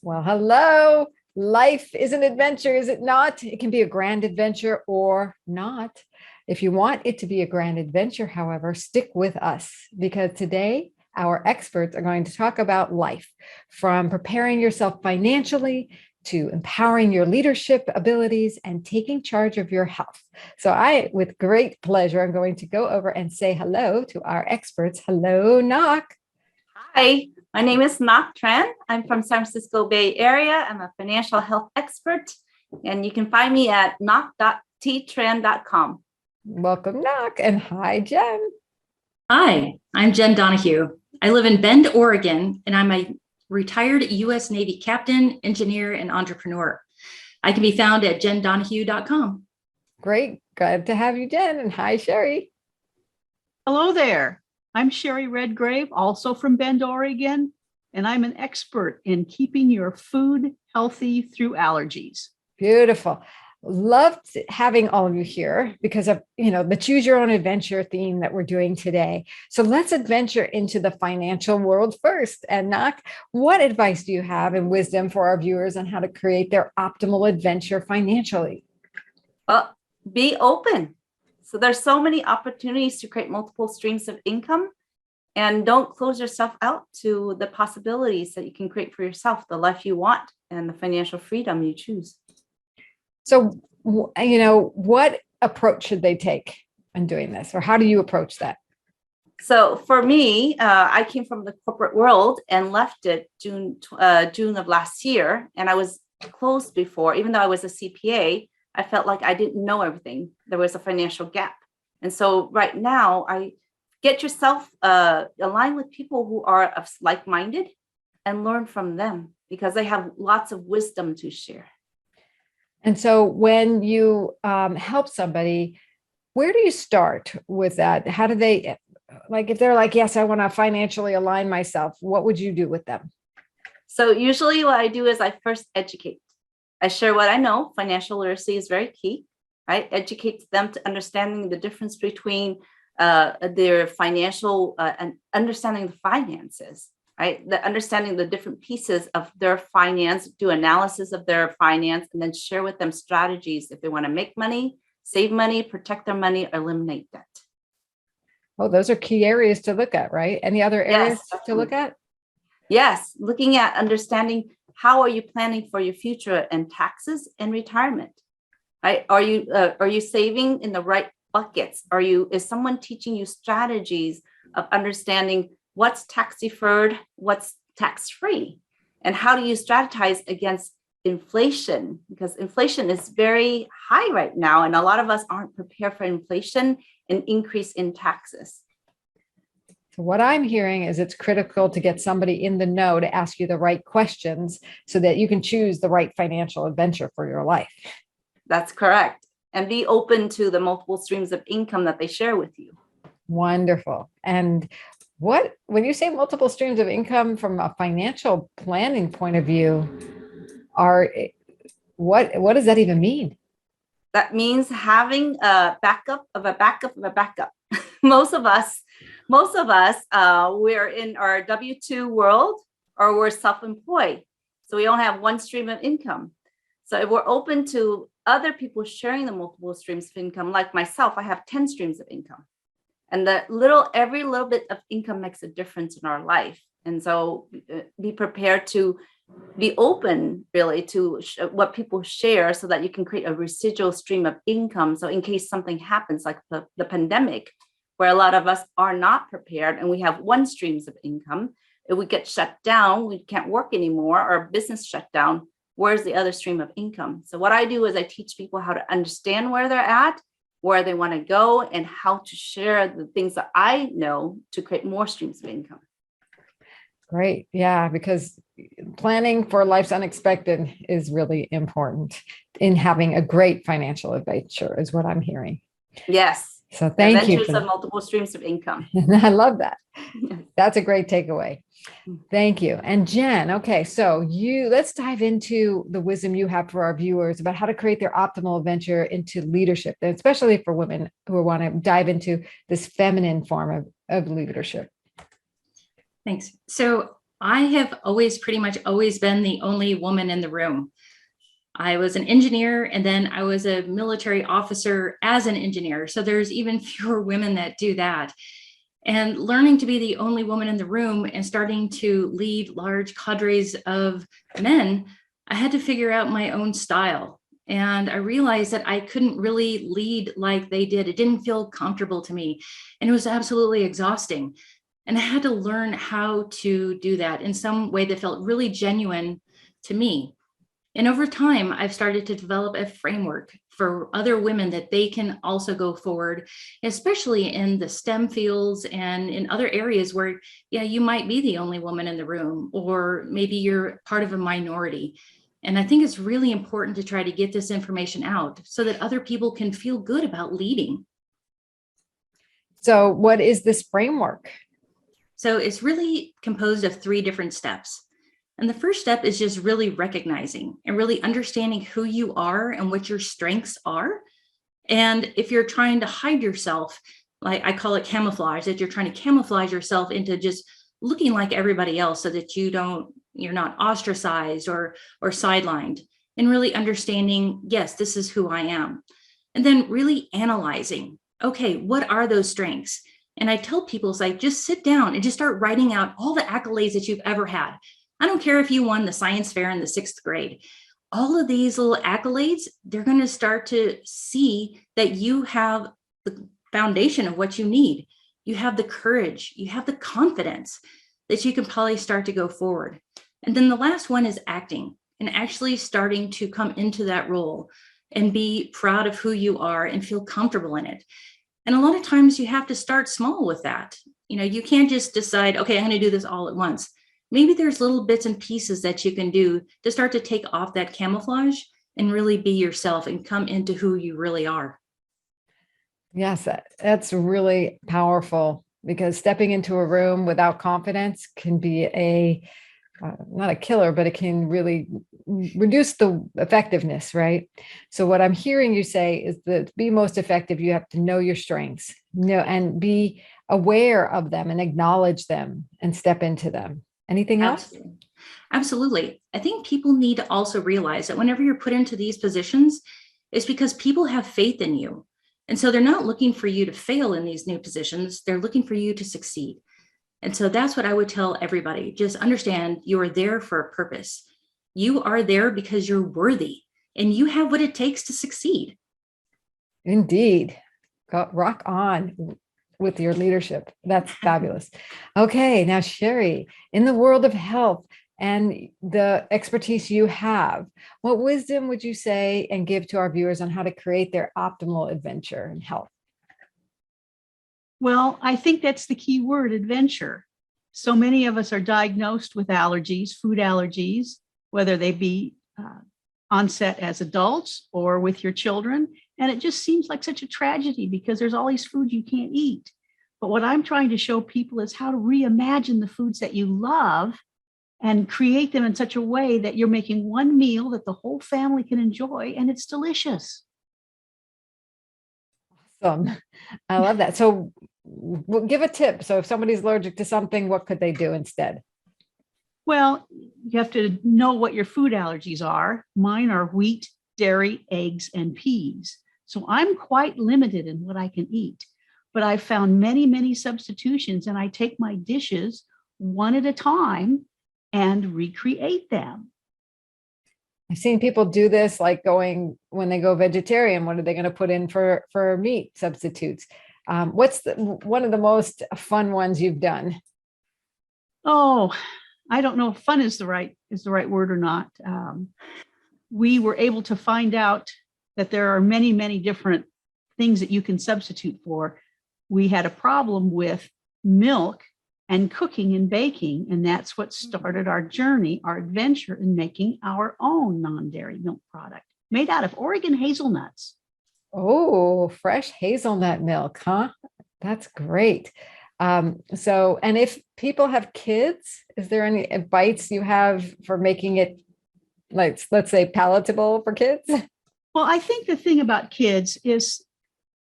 Well, hello. Life is an adventure, is it not? It can be a grand adventure or not. If you want it to be a grand adventure, however, stick with us because today our experts are going to talk about life, from preparing yourself financially to empowering your leadership abilities and taking charge of your health. So with great pleasure, I'm going to go over and say hello to our experts. Hello, Ngoc. Hi, my name is Ngoc Tran. I'm from San Francisco Bay Area. I'm a financial health expert, and you can find me at ngoc.tran.com. Welcome, Ngoc. And hi, Jenn. Hi, I'm Jenn Donahue. I live in Bend, Oregon, and I'm a retired U.S. Navy captain, engineer, and entrepreneur. I can be found at jenndonahue.com. Great. Glad to have you, Jenn. And hi, Cheri. Hello there. I'm Cheri Redgrave, also from Bend, Oregon, and I'm an expert in keeping your food healthy through allergies. Beautiful. Loved having all of you here because of, the choose your own adventure theme that we're doing today. So let's adventure into the financial world first. And Ngoc, what advice do you have and wisdom for our viewers on how to create their optimal adventure financially? Well, be open. So there's so many opportunities to create multiple streams of income, and don't close yourself out to the possibilities that you can create for yourself, the life you want and the financial freedom you choose. So, what approach should they take in doing this, or how do you approach that? So for me, I came from the corporate world and left it June of last year. And I was closed before, even though I was a CPA, I felt like I didn't know everything. There was a financial gap. And so right now, I get yourself aligned with people who are like-minded and learn from them because they have lots of wisdom to share. And so when you help somebody, where do you start with that? How do they, if they're like, yes, I want to financially align myself, what would you do with them? So usually what I do is I first educate. I share what I know. Financial literacy is very key. I educate them to understanding the difference between their financial and understanding the finances, right? Understanding the different pieces of their finance, do analysis of their finance, and then share with them strategies if they want to make money, save money, protect their money, or eliminate debt. Oh, those are key areas to look at, right? Any other areas to look at? Yes, looking at understanding how are you planning for your future and taxes and retirement, right? Are you saving in the right buckets? Is someone teaching you strategies of understanding what's tax deferred, what's tax free, and how do you strategize against inflation? Because inflation is very high right now, and a lot of us aren't prepared for inflation and increase in taxes. So what I'm hearing is it's critical to get somebody in the know to ask you the right questions so that you can choose the right financial adventure for your life. That's correct. And be open to the multiple streams of income that they share with you. Wonderful. And when you say multiple streams of income from a financial planning point of view, what does that even mean? That means having a backup of a backup of a backup. Most of us, we're in our W-2 world or we're self-employed. So we don't have one stream of income. So if we're open to other people sharing the multiple streams of income, like myself, I have 10 streams of income. And every little bit of income makes a difference in our life. And so be prepared to be open really to what people share so that you can create a residual stream of income. So in case something happens, like the pandemic, where a lot of us are not prepared and we have one streams of income, if we get shut down, we can't work anymore, our business shut down, where's the other stream of income? So what I do is I teach people how to understand where they're at, where they want to go, and how to share the things that I know to create more streams of income. Great. Yeah, because planning for life's unexpected is really important in having a great financial adventure is what I'm hearing. Yes. So thank you. Adventures of multiple streams of income. I love that. That's a great takeaway. Thank you. And Jenn, okay, so let's dive into the wisdom you have for our viewers about how to create their optimal adventure into leadership, especially for women who want to dive into this feminine form of leadership. Thanks. So I have always pretty much always been the only woman in the room. I was an engineer and then I was a military officer as an engineer. So there's even fewer women that do that. And learning to be the only woman in the room and starting to lead large cadres of men, I had to figure out my own style. And I realized that I couldn't really lead like they did. It didn't feel comfortable to me. And it was absolutely exhausting. And I had to learn how to do that in some way that felt really genuine to me. And over time, I've started to develop a framework for other women that they can also go forward, especially in the STEM fields and in other areas where, yeah, you might be the only woman in the room, or maybe you're part of a minority. And I think it's really important to try to get this information out so that other people can feel good about leading. So what is this framework? So it's really composed of 3 different steps. And the first step is just really recognizing and really understanding who you are and what your strengths are. And if you're trying to hide yourself, like I call it camouflage, that you're trying to camouflage yourself into just looking like everybody else so that you're not ostracized or sidelined, and really understanding, yes, this is who I am. And then really analyzing, okay, what are those strengths? And I tell people, it's like, just sit down and just start writing out all the accolades that you've ever had. I don't care if you won the science fair in the 6th grade. All of these little accolades, they're going to start to see that you have the foundation of what you need. You have the courage, you have the confidence that you can probably start to go forward. And then the last one is acting and actually starting to come into that role and be proud of who you are and feel comfortable in it. And a lot of times you have to start small with that. You can't just decide, okay, I'm going to do this all at once. Maybe there's little bits and pieces that you can do to start to take off that camouflage and really be yourself and come into who you really are. Yes, that's really powerful, because stepping into a room without confidence can be not a killer, but it can really reduce the effectiveness, right? So what I'm hearing you say is that to be most effective, you have to know your strengths, and be aware of them and acknowledge them and step into them. Anything else? Absolutely. I think people need to also realize that whenever you're put into these positions, it's because people have faith in you. And so they're not looking for you to fail in these new positions. They're looking for you to succeed. And so that's what I would tell everybody. Just understand you are there for a purpose. You are there because you're worthy and you have what it takes to succeed. Indeed. Rock on with your leadership. That's fabulous. Okay, now Cheri, in the world of health and the expertise you have, what wisdom would you say and give to our viewers on how to create their optimal adventure in health? Well, I think that's the key word, adventure. So many of us are diagnosed with allergies, food allergies, whether they be onset as adults or with your children. And it just seems like such a tragedy because there's all these foods you can't eat. But what I'm trying to show people is how to reimagine the foods that you love and create them in such a way that you're making one meal that the whole family can enjoy and it's delicious. Awesome. I love that. So give a tip. So if somebody's allergic to something, what could they do instead? Well, you have to know what your food allergies are. Mine are wheat, dairy, eggs, and peas. So I'm quite limited in what I can eat. But I've found many, many substitutions, and I take my dishes one at a time and recreate them. I've seen people do this, like when they go vegetarian, what are they going to put in for meat substitutes? What's one of the most fun ones you've done? Oh, I don't know if fun is the right word or not. We were able to find out that there are many, many different things that you can substitute for. We had a problem with milk and cooking and baking, and that's what started our journey, our adventure in making our own non-dairy milk product made out of Oregon hazelnuts. Oh, fresh hazelnut milk, huh? That's great. And if people have kids, is there any advice you have for making it, like, let's say, palatable for kids? Well, I think the thing about kids is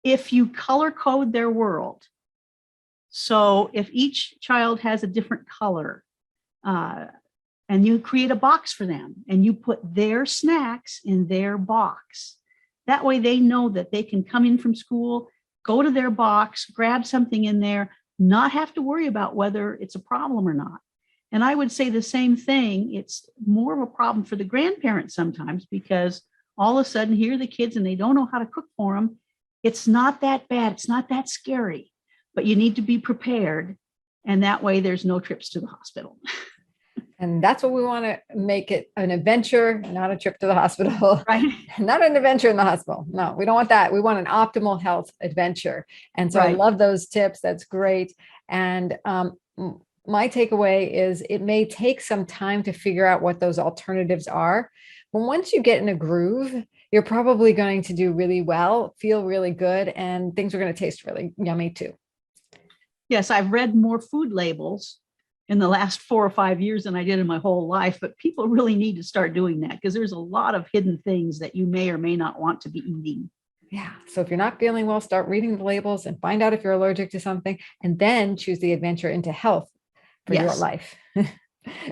if you color code their world. So if each child has a different color, and you create a box for them and you put their snacks in their box. That way they know that they can come in from school, go to their box, grab something in there, not have to worry about whether it's a problem or not. And I would say the same thing. It's more of a problem for the grandparents sometimes, because all of a sudden here are the kids and they don't know how to cook for them. It's not that bad. It's not that scary, but you need to be prepared. And that way there's no trips to the hospital. And that's what we want to make it, an adventure, not a trip to the hospital. Right. Not an adventure in the hospital. No, we don't want that. We want an optimal health adventure. And so I Right. love those tips. That's great. And my takeaway is it may take some time to figure out what those alternatives are. But once you get in a groove, you're probably going to do really well, feel really good, and things are going to taste really yummy too. Yes, I've read more food labels in the last 4 or 5 years than I did in my whole life, but people really need to start doing that because there's a lot of hidden things that you may or may not want to be eating. Yeah. So if you're not feeling well, start reading the labels and find out if you're allergic to something, and then choose the adventure into health for your Yes. life.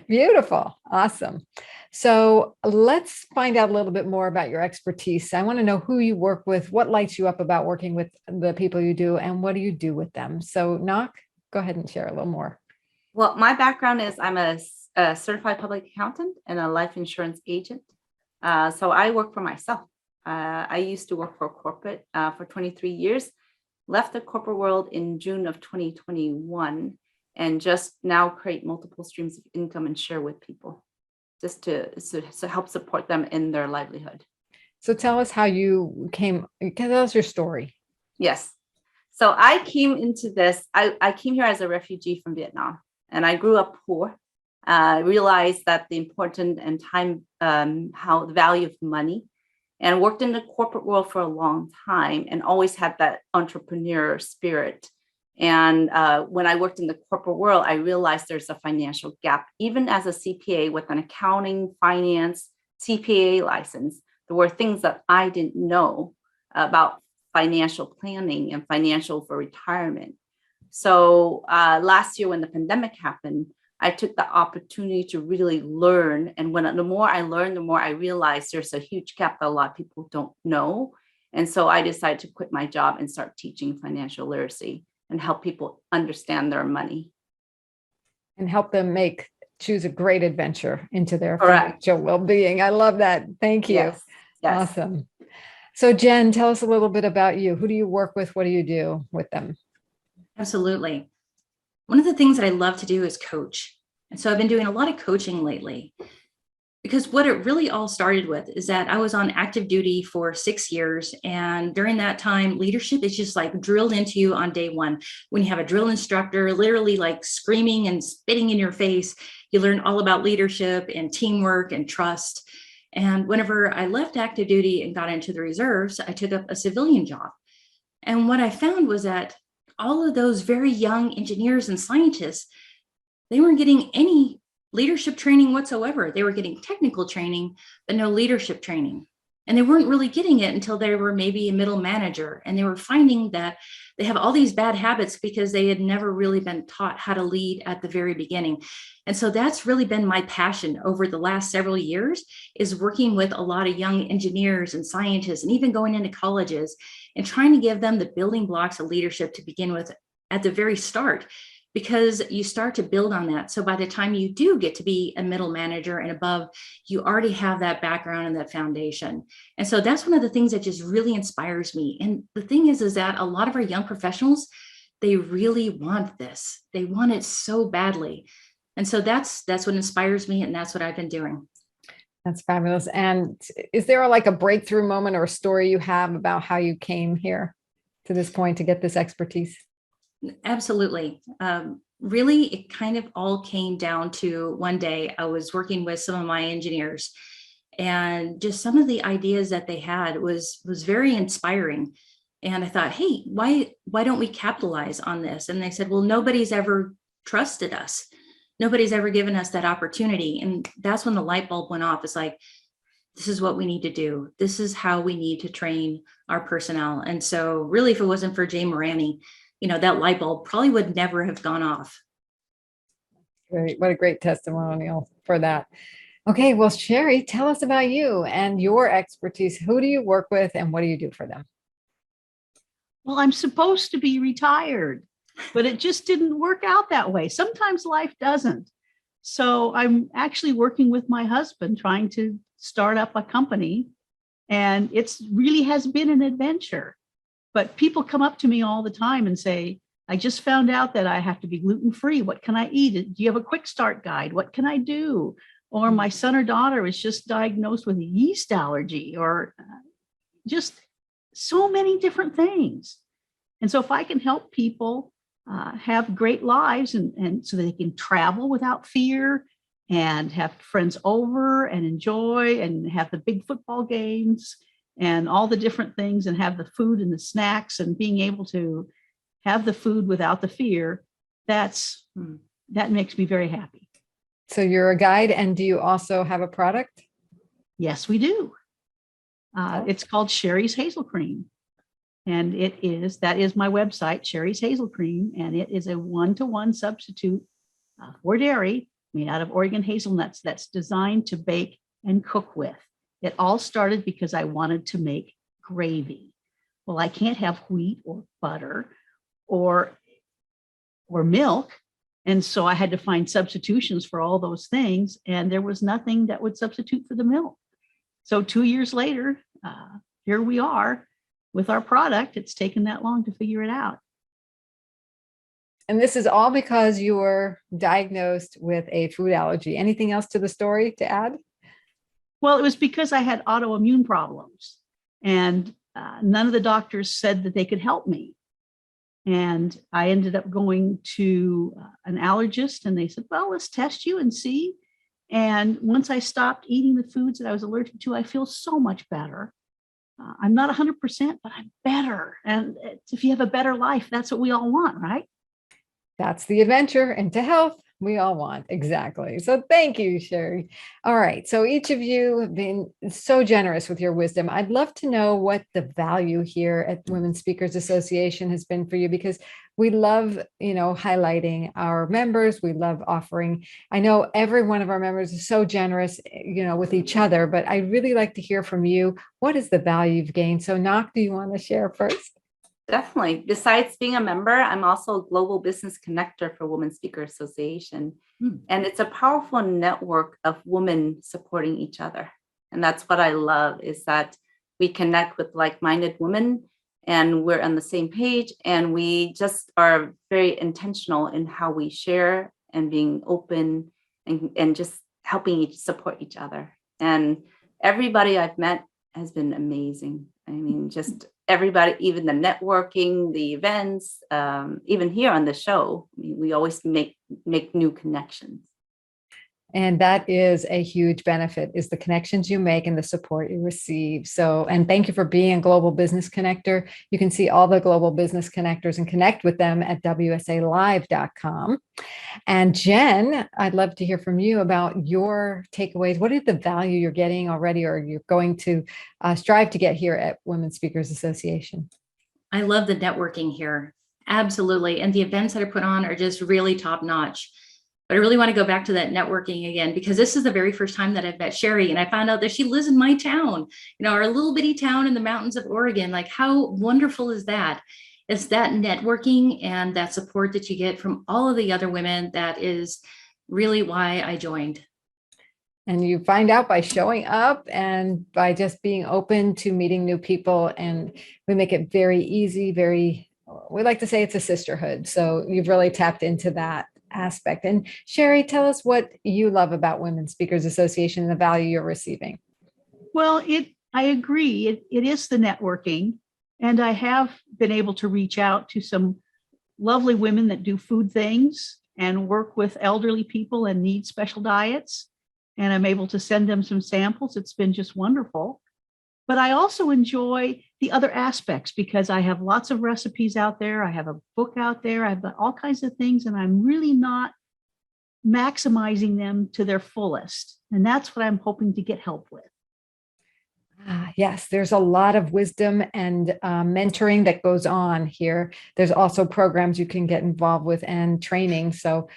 Beautiful. Awesome. So let's find out a little bit more about your expertise. I want to know who you work with, what lights you up about working with the people you do, and what do you do with them? So Ngoc, go ahead and share a little more. Well, my background is I'm a certified public accountant and a life insurance agent. So I work for myself. I used to work for corporate for 23 years, left the corporate world in June of 2021, and just now create multiple streams of income and share with people just to help support them in their livelihood. So tell us how you came, tell us your story. Yes. So I came into this, I came here as a refugee from Vietnam, and I grew up poor. Realized that the important and time, how the value of money, and worked in the corporate world for a long time and always had that entrepreneur spirit. And when I worked in the corporate world, I realized there's a financial gap. Even as a CPA with an accounting, finance, CPA license, there were things that I didn't know about financial planning and financial for retirement. So last year when the pandemic happened, I took the opportunity to really learn. And the more I learned, the more I realized there's a huge gap that a lot of people don't know. And so I decided to quit my job and start teaching financial literacy and help people understand their money. And help them choose a great adventure into their Correct. financial well-being. I love that. Thank you. Yes. Yes. Awesome. So Jenn, tell us a little bit about you. Who do you work with? What do you do with them? Absolutely. One of the things that I love to do is coach. And so I've been doing a lot of coaching lately, because what it really all started with is that I was on active duty for 6 years. And during that time, leadership is just like drilled into you on day one. When you have a drill instructor literally like screaming and spitting in your face, you learn all about leadership and teamwork and trust. And whenever I left active duty and got into the reserves, I took up a civilian job. And what I found was that all of those very young engineers and scientists, they weren't getting any leadership training whatsoever. They were getting technical training, but no leadership training. And they weren't really getting it until they were maybe a middle manager. And they were finding that they have all these bad habits because they had never really been taught how to lead at the very beginning. And so that's really been my passion over the last several years, is working with a lot of young engineers and scientists, and even going into colleges and trying to give them the building blocks of leadership to begin with at the very start, because you start to build on that. So by the time you do get to be a middle manager and above, you already have that background and that foundation. And so that's one of the things that just really inspires me. And the thing is that a lot of our young professionals, they really want this. They want it so badly. And so that's what inspires me. And that's what I've been doing. That's fabulous. And is there like a breakthrough moment or a story you have about how you came here to this point to get this expertise? Absolutely. Really, it kind of all came down to one day I was working with some of my engineers, and just some of the ideas that they had was very inspiring. And I thought, hey, why don't we capitalize on this? And they said, well, nobody's ever trusted us. Nobody's ever given us that opportunity. And that's when the light bulb went off. It's like, this is what we need to do. This is how we need to train our personnel. And so really, if it wasn't for Jay Morani, that light bulb probably would never have gone off. Great. What a great testimonial for that. Okay, well, Cheri, tell us about you and your expertise. Who do you work with and what do you do for them? Well, I'm supposed to be retired, but it just didn't work out that way. Sometimes life doesn't. So I'm actually working with my husband trying to start up a company. And it's really has been an adventure. But people come up to me all the time and say, I just found out that I have to be gluten-free. What can I eat? Do you have a quick start guide? What can I do? Or my son or daughter was just diagnosed with a yeast allergy, or just so many different things. And so if I can help people have great lives and so they can travel without fear and have friends over and enjoy and have the big football games and all the different things and have the food and the snacks and being able to have the food without the fear, that makes me very happy. So you're a guide, and do you also have a product? Yes, we do. It's called Cheri's Hazel Cream. And that is my website, Cheri's Hazel Cream. And it is a 1-to-1 substitute for dairy made out of Oregon hazelnuts that's designed to bake and cook with. It all started because I wanted to make gravy. Well, I can't have wheat or butter or milk. And so I had to find substitutions for all those things. And there was nothing that would substitute for the milk. So 2 years later, here we are with our product. It's taken that long to figure it out. And this is all because you were diagnosed with a food allergy. Anything else to the story to add? Well, it was because I had autoimmune problems, and none of the doctors said that they could help me. And I ended up going to an allergist, and they said, well, let's test you and see. And once I stopped eating the foods that I was allergic to, I feel so much better. I'm not 100%, but I'm better. And if you have a better life, that's what we all want, right? That's the adventure into health we all want. Exactly. So thank you, Cheri. All right. So each of you have been so generous with your wisdom. I'd love to know what the value here at Women Speakers Association has been for you, because we love, highlighting our members. We love offering. I know every one of our members is so generous, with each other, but I really like to hear from you. What is the value you've gained? So Ngoc, do you want to share first? Definitely. Besides being a member, I'm also a global business connector for Women Speaker Association. And it's a powerful network of women supporting each other. And that's what I love, is that we connect with like-minded women and we're on the same page. And we just are very intentional in how we share and being open and just helping support each other. And everybody I've met has been amazing. I mean, just everybody, even the networking, the events, even here on the show, we always make new connections. And that is a huge benefit, is the connections you make and the support you receive. So, and thank you for being a global business connector. You can see all the global business connectors and connect with them at wsalive.com. And Jenn, I'd love to hear from you about your takeaways. What is the value you're getting already, or you're going to strive to get here at Women Speakers Association? I love the networking here. Absolutely. And the events that are put on are just really top notch. But I really want to go back to that networking again, because this is the very first time that I've met Cheri, and I found out that she lives in my town, our little bitty town in the mountains of Oregon. Like, how wonderful is that? It's that networking and that support that you get from all of the other women. That is really why I joined. And you find out by showing up and by just being open to meeting new people. And we make it very easy, we like to say it's a sisterhood. So you've really tapped into that aspect. And Cheri, tell us what you love about Women Speakers Association and the value you're receiving. Well, I agree. It is the networking. And I have been able to reach out to some lovely women that do food things and work with elderly people and need special diets. And I'm able to send them some samples. It's been just wonderful. But I also enjoy the other aspects, because I have lots of recipes out there. I have a book out there. I've got all kinds of things, and I'm really not maximizing them to their fullest. And that's what I'm hoping to get help with. Yes, there's a lot of wisdom and mentoring that goes on here. There's also programs you can get involved with and training. So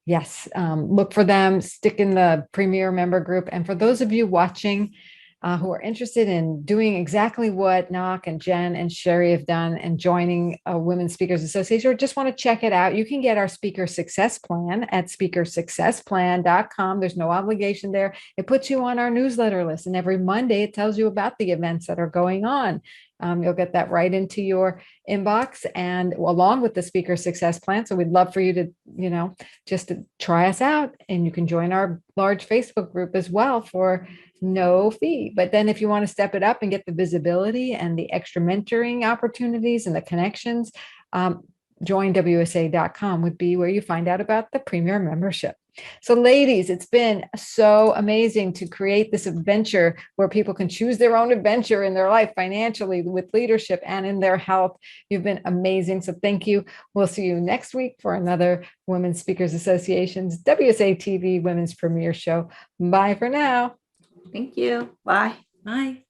Yes, look for them, stick in the Premier member group. And for those of you watching who are interested in doing exactly what Ngoc and Jenn and Cheri have done and joining a Women's Speakers Association, or just want to check it out, you can get our Speaker Success Plan at speakersuccessplan.com. There's no obligation there. It puts you on our newsletter list, and every Monday it tells you about the events that are going on. You'll get that right into your inbox and along with the Speaker Success Plan. So we'd love for you to, just to try us out, and you can join our large Facebook group as well for no fee. But then if you want to step it up and get the visibility and the extra mentoring opportunities and the connections, joinwsa.com would be where you find out about the Premier membership. So ladies, it's been so amazing to create this adventure where people can choose their own adventure in their life financially, with leadership, and in their health. You've been amazing. So thank you. We'll see you next week for another Women's Speakers Association's WSA TV Women's Premier Show. Bye for now. Thank you. Bye. Bye.